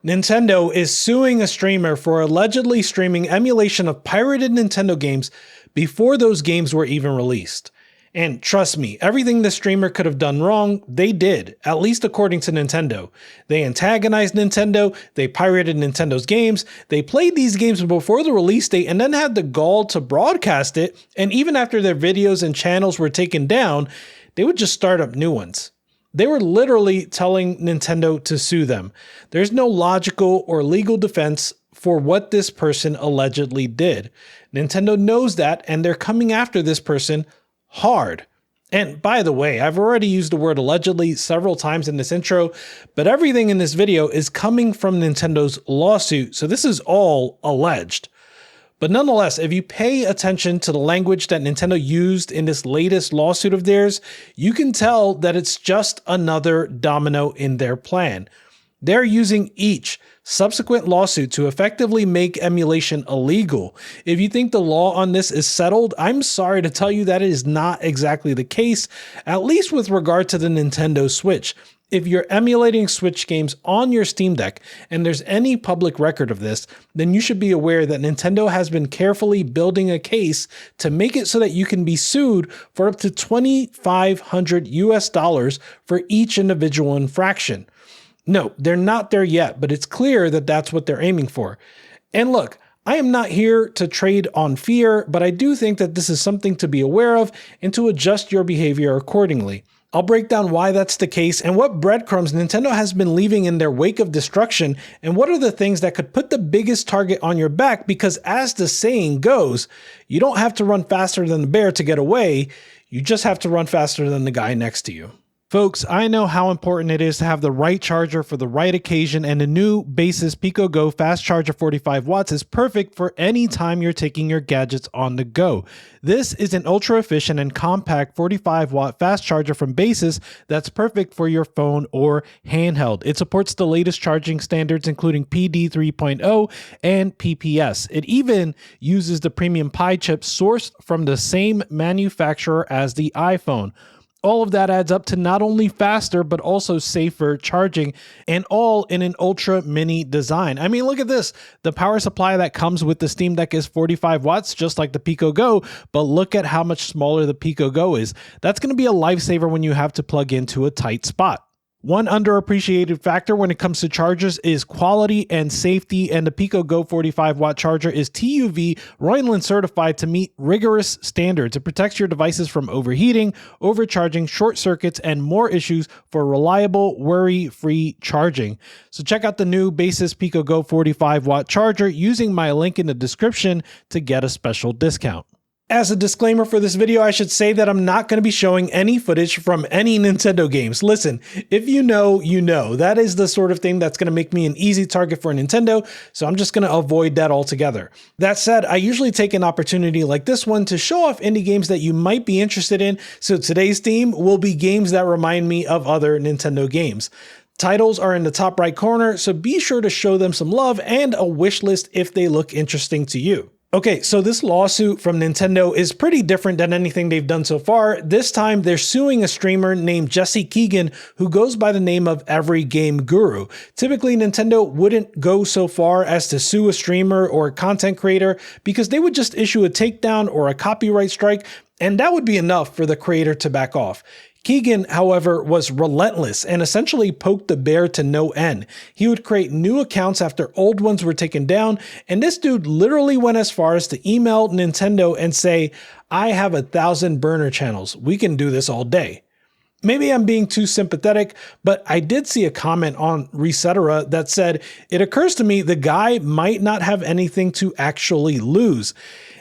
Nintendo is suing a streamer for allegedly streaming emulation of pirated Nintendo games before those games were even released. And trust me, everything the streamer could have done wrong, they did, at least according to Nintendo. They antagonized Nintendo, they pirated Nintendo's games, they played these games before the release date and then had the gall to broadcast it, and even after their videos and channels were taken down, they would just start up new ones. They were literally telling Nintendo to sue them. There's no logical or legal defense for what this person allegedly did. Nintendo knows that, and they're coming after this person hard. And by the way, I've already used the word allegedly several times in this intro, but everything in this video is coming from Nintendo's lawsuit, so this is all alleged. But nonetheless, if you pay attention to the language that Nintendo used in this latest lawsuit of theirs, you can tell that it's just another domino in their plan. They're using each subsequent lawsuit to effectively make emulation illegal. If you think the law on this is settled, I'm sorry to tell you that it is not exactly the case, at least with regard to the Nintendo Switch. If you're emulating Switch games on your Steam Deck and there's any public record of this, then you should be aware that Nintendo has been carefully building a case to make it so that you can be sued for up to $2,500 for each individual infraction. No, they're not there yet, but it's clear that that's what they're aiming for. And look, I am not here to trade on fear, but I do think that this is something to be aware of and to adjust your behavior accordingly. I'll break down why that's the case and what breadcrumbs Nintendo has been leaving in their wake of destruction, and what are the things that could put the biggest target on your back, because as the saying goes, you don't have to run faster than the bear to get away, you just have to run faster than the guy next to you. Folks, I know how important it is to have the right charger for the right occasion, and the new Baseus Picogo fast charger 45 watts is perfect for any time you're taking your gadgets on the go. This is an ultra efficient and compact 45 watt fast charger from Baseus that's perfect for your phone or handheld. It supports the latest charging standards, including PD 3.0 and PPS. It even uses the premium Pi chip sourced from the same manufacturer as the iPhone. All of that adds up to not only faster, but also safer charging, and all in an ultra mini design. I mean, look at this. The power supply that comes with the Steam Deck is 45 watts, just like the Picogo, but look at how much smaller the Picogo is. That's going to be a lifesaver when you have to plug into a tight spot. One underappreciated factor when it comes to chargers is quality and safety, and the Picogo 45 watt charger is TÜV Rheinland certified to meet rigorous standards. It protects your devices from overheating, overcharging, short circuits, and more issues for reliable, worry-free charging. So check out the new Baseus Picogo 45 watt charger using my link in the description to get a special discount. As a disclaimer for this video, I should say that I'm not going to be showing any footage from any Nintendo games. Listen, if you know, you know. That is the sort of thing that's going to make me an easy target for Nintendo, so I'm just going to avoid that altogether. That said, I usually take an opportunity like this one to show off indie games that you might be interested in, so today's theme will be games that remind me of other Nintendo games. Titles are in the top right corner, so be sure to show them some love and a wish list if they look interesting to you. Okay, so this lawsuit from Nintendo is pretty different than anything they've done so far. This time, they're suing a streamer named Jesse Keegan, who goes by the name of Every Game Guru. Typically, Nintendo wouldn't go so far as to sue a streamer or a content creator because they would just issue a takedown or a copyright strike, and that would be enough for the creator to back off. Keegan, however, was relentless and essentially poked the bear to no end. He would create new accounts after old ones were taken down, and this dude literally went as far as to email Nintendo and say, "I have 1,000 burner channels. We can do this all day." Maybe I'm being too sympathetic, but I did see a comment on Resetera that said, "It occurs to me the guy might not have anything to actually lose."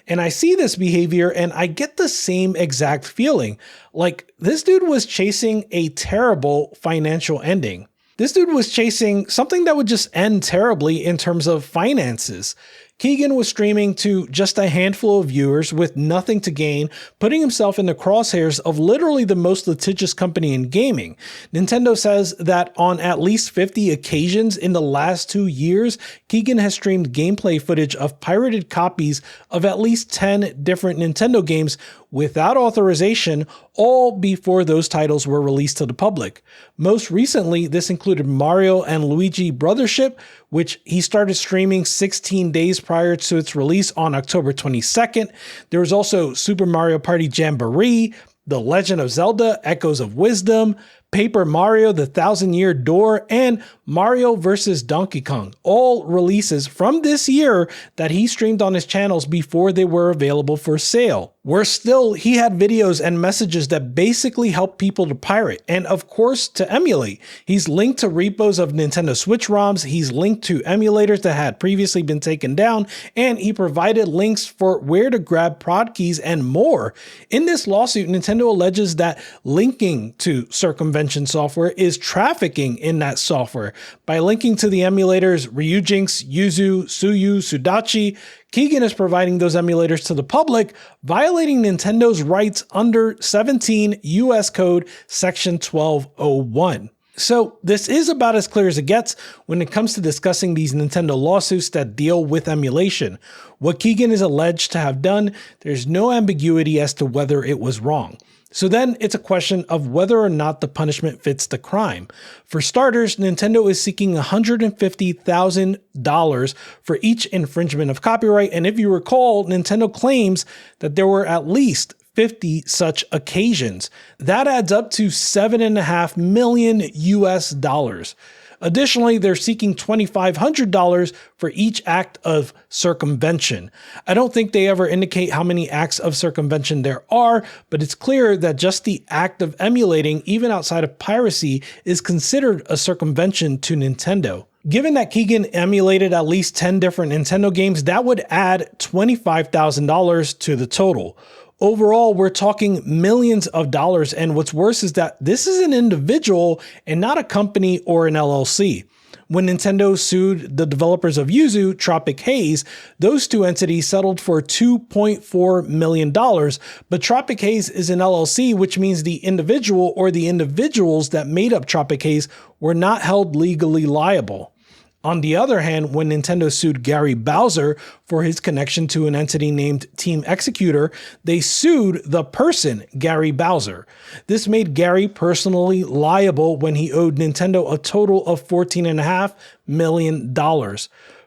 And I see this behavior and I get the same exact feeling. Like, this dude was chasing a terrible financial ending. This dude was chasing something that would just end terribly in terms of finances. Keegan was streaming to just a handful of viewers with nothing to gain, putting himself in the crosshairs of literally the most litigious company in gaming. Nintendo says that on at least 50 occasions in the last 2 years, Keegan has streamed gameplay footage of pirated copies of at least 10 different Nintendo games, without authorization, all before those titles were released to the public. Most recently, this included Mario and Luigi Brothership, which he started streaming 16 days prior to its release on October 22nd. There was also Super Mario Party Jamboree, The Legend of Zelda Echoes of Wisdom, Paper Mario The Thousand Year Door, and Mario vs. Donkey Kong, all releases from this year that he streamed on his channels before they were available for sale. Worse still, he had videos and messages that basically help people to pirate and of course to emulate. He's linked to repos of Nintendo Switch ROMs, he's linked to emulators that had previously been taken down, and he provided links for where to grab prod keys and more. In this lawsuit, Nintendo alleges that linking to circumvention software is trafficking in that software. By linking to the emulators Ryujinx, Yuzu, Suyu, Sudachi, Keegan is providing those emulators to the public, violating Nintendo's rights under 17 US Code Section 1201. So this is about as clear as it gets when it comes to discussing these Nintendo lawsuits that deal with emulation. What Keegan is alleged to have done, there's no ambiguity as to whether it was wrong. So then it's a question of whether or not the punishment fits the crime. For starters, Nintendo is seeking $150,000 for each infringement of copyright. And if you recall, Nintendo claims that there were at least 50 such occasions. That adds up to $7.5 million US dollars. Additionally, they're seeking $2,500 for each act of circumvention. I don't think they ever indicate how many acts of circumvention there are, but it's clear that just the act of emulating, even outside of piracy, is considered a circumvention to Nintendo. Given that Keegan emulated at least 10 different Nintendo games, that would add $25,000 to the total. Overall, we're talking millions of dollars, and what's worse is that this is an individual and not a company or an LLC. When Nintendo sued the developers of Yuzu, Tropic Haze, those two entities settled for $2.4 million, but Tropic Haze is an LLC, which means the individual or the individuals that made up Tropic Haze were not held legally liable. On the other hand, when Nintendo sued Gary Bowser for his connection to an entity named Team Executor, they sued the person, Gary Bowser. This made Gary personally liable when he owed Nintendo a total of $14.5 million.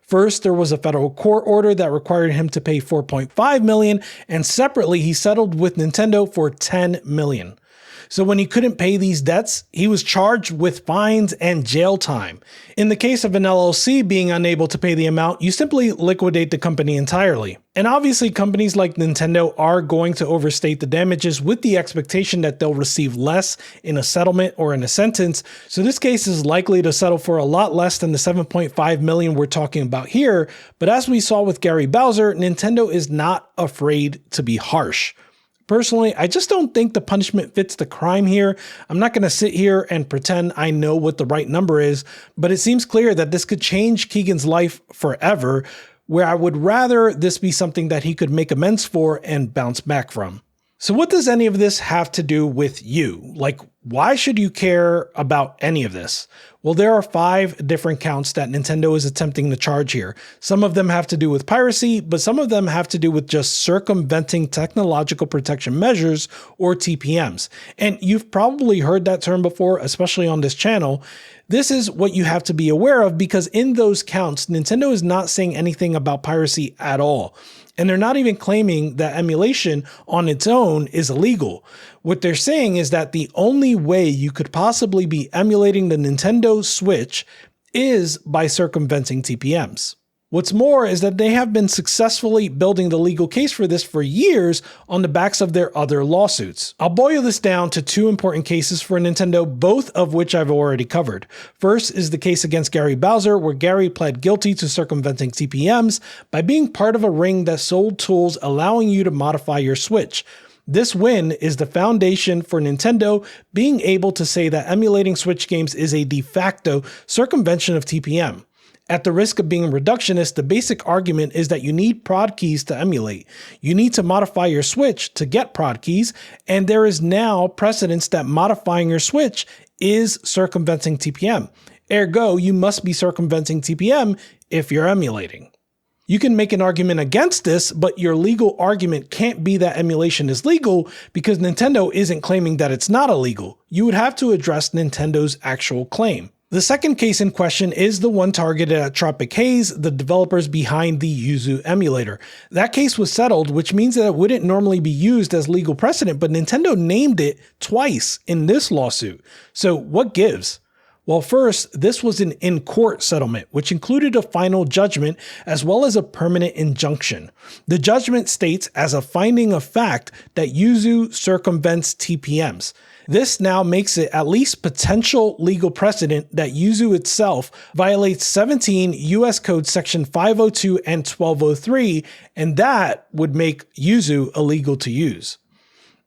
First, there was a federal court order that required him to pay $4.5 million, and separately, he settled with Nintendo for $10 million. So when he couldn't pay these debts, he was charged with fines and jail time. In the case of an LLC being unable to pay the amount, you simply liquidate the company entirely. And obviously companies like Nintendo are going to overstate the damages with the expectation that they'll receive less in a settlement or in a sentence. So this case is likely to settle for a lot less than the $7.5 million we're talking about here. But as we saw with Gary Bowser, Nintendo is not afraid to be harsh. Personally, I just don't think the punishment fits the crime here. I'm not going to sit here and pretend I know what the right number is, but it seems clear that this could change Keegan's life forever, where I would rather this be something that he could make amends for and bounce back from. So what does any of this have to do with you? Like, why should you care about any of this? Well, there are 5 different counts that Nintendo is attempting to charge here. Some of them have to do with piracy, but some of them have to do with just circumventing technological protection measures, or TPMs. And you've probably heard that term before, especially on this channel. This is what you have to be aware of, because in those counts, Nintendo is not saying anything about piracy at all. And they're not even claiming that emulation on its own is illegal. What they're saying is that the only way you could possibly be emulating the Nintendo Switch is by circumventing TPMs. What's more is that they have been successfully building the legal case for this for years on the backs of their other lawsuits. I'll boil this down to 2 important cases for Nintendo, both of which I've already covered. First is the case against Gary Bowser, where Gary pled guilty to circumventing TPMs by being part of a ring that sold tools allowing you to modify your Switch. This win is the foundation for Nintendo being able to say that emulating Switch games is a de facto circumvention of TPM. At the risk of being reductionist, the basic argument is that you need prod keys to emulate. You need to modify your Switch to get prod keys, and there is now precedence that modifying your Switch is circumventing TPM. Ergo, you must be circumventing TPM if you're emulating. You can make an argument against this, but your legal argument can't be that emulation is legal because Nintendo isn't claiming that it's not illegal. You would have to address Nintendo's actual claim. The second case in question is the one targeted at Tropic Haze, the developers behind the Yuzu emulator. That case was settled, which means that it wouldn't normally be used as legal precedent, but Nintendo named it twice in this lawsuit. So what gives? Well, first, this was an in-court settlement, which included a final judgment as well as a permanent injunction. The judgment states as a finding of fact that Yuzu circumvents TPMs. This now makes it at least potential legal precedent that Yuzu itself violates 17 US Code Section 502 and 1203, and that would make Yuzu illegal to use.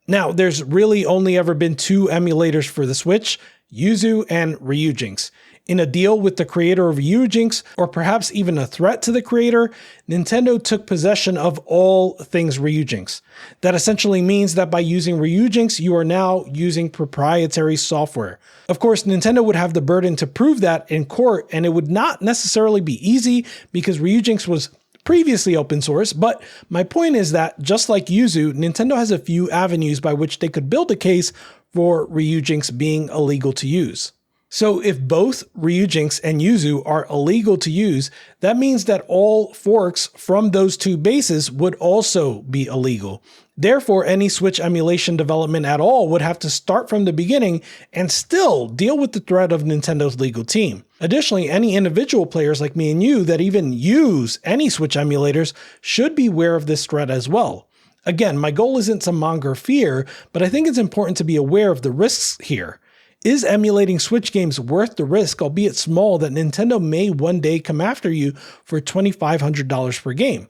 Now, there's really only ever been two emulators for the Switch, Yuzu and Ryujinx. In a deal with the creator of Ryujinx, or perhaps even a threat to the creator, Nintendo took possession of all things Ryujinx. That essentially means that by using Ryujinx, you are now using proprietary software. Of course, Nintendo would have the burden to prove that in court, and it would not necessarily be easy because Ryujinx was previously open source, but my point is that just like Yuzu, Nintendo has a few avenues by which they could build a case for Ryujinx being illegal to use. So if both Ryujinx and Yuzu are illegal to use, that means that all forks from those two bases would also be illegal. Therefore, any Switch emulation development at all would have to start from the beginning and still deal with the threat of Nintendo's legal team. Additionally, any individual players like me and you that even use any Switch emulators should be aware of this threat as well. Again, my goal isn't to monger fear, but I think it's important to be aware of the risks here. Is emulating Switch games worth the risk, albeit small, that Nintendo may one day come after you for $2,500 per game?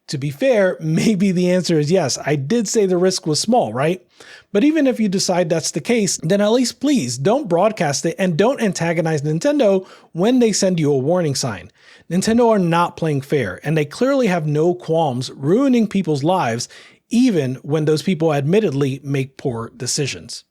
To be fair, maybe the answer is yes. I did say the risk was small, right? But even if you decide that's the case, then at least please don't broadcast it and don't antagonize Nintendo when they send you a warning sign. Nintendo are not playing fair, and they clearly have no qualms ruining people's lives, even when those people admittedly make poor decisions.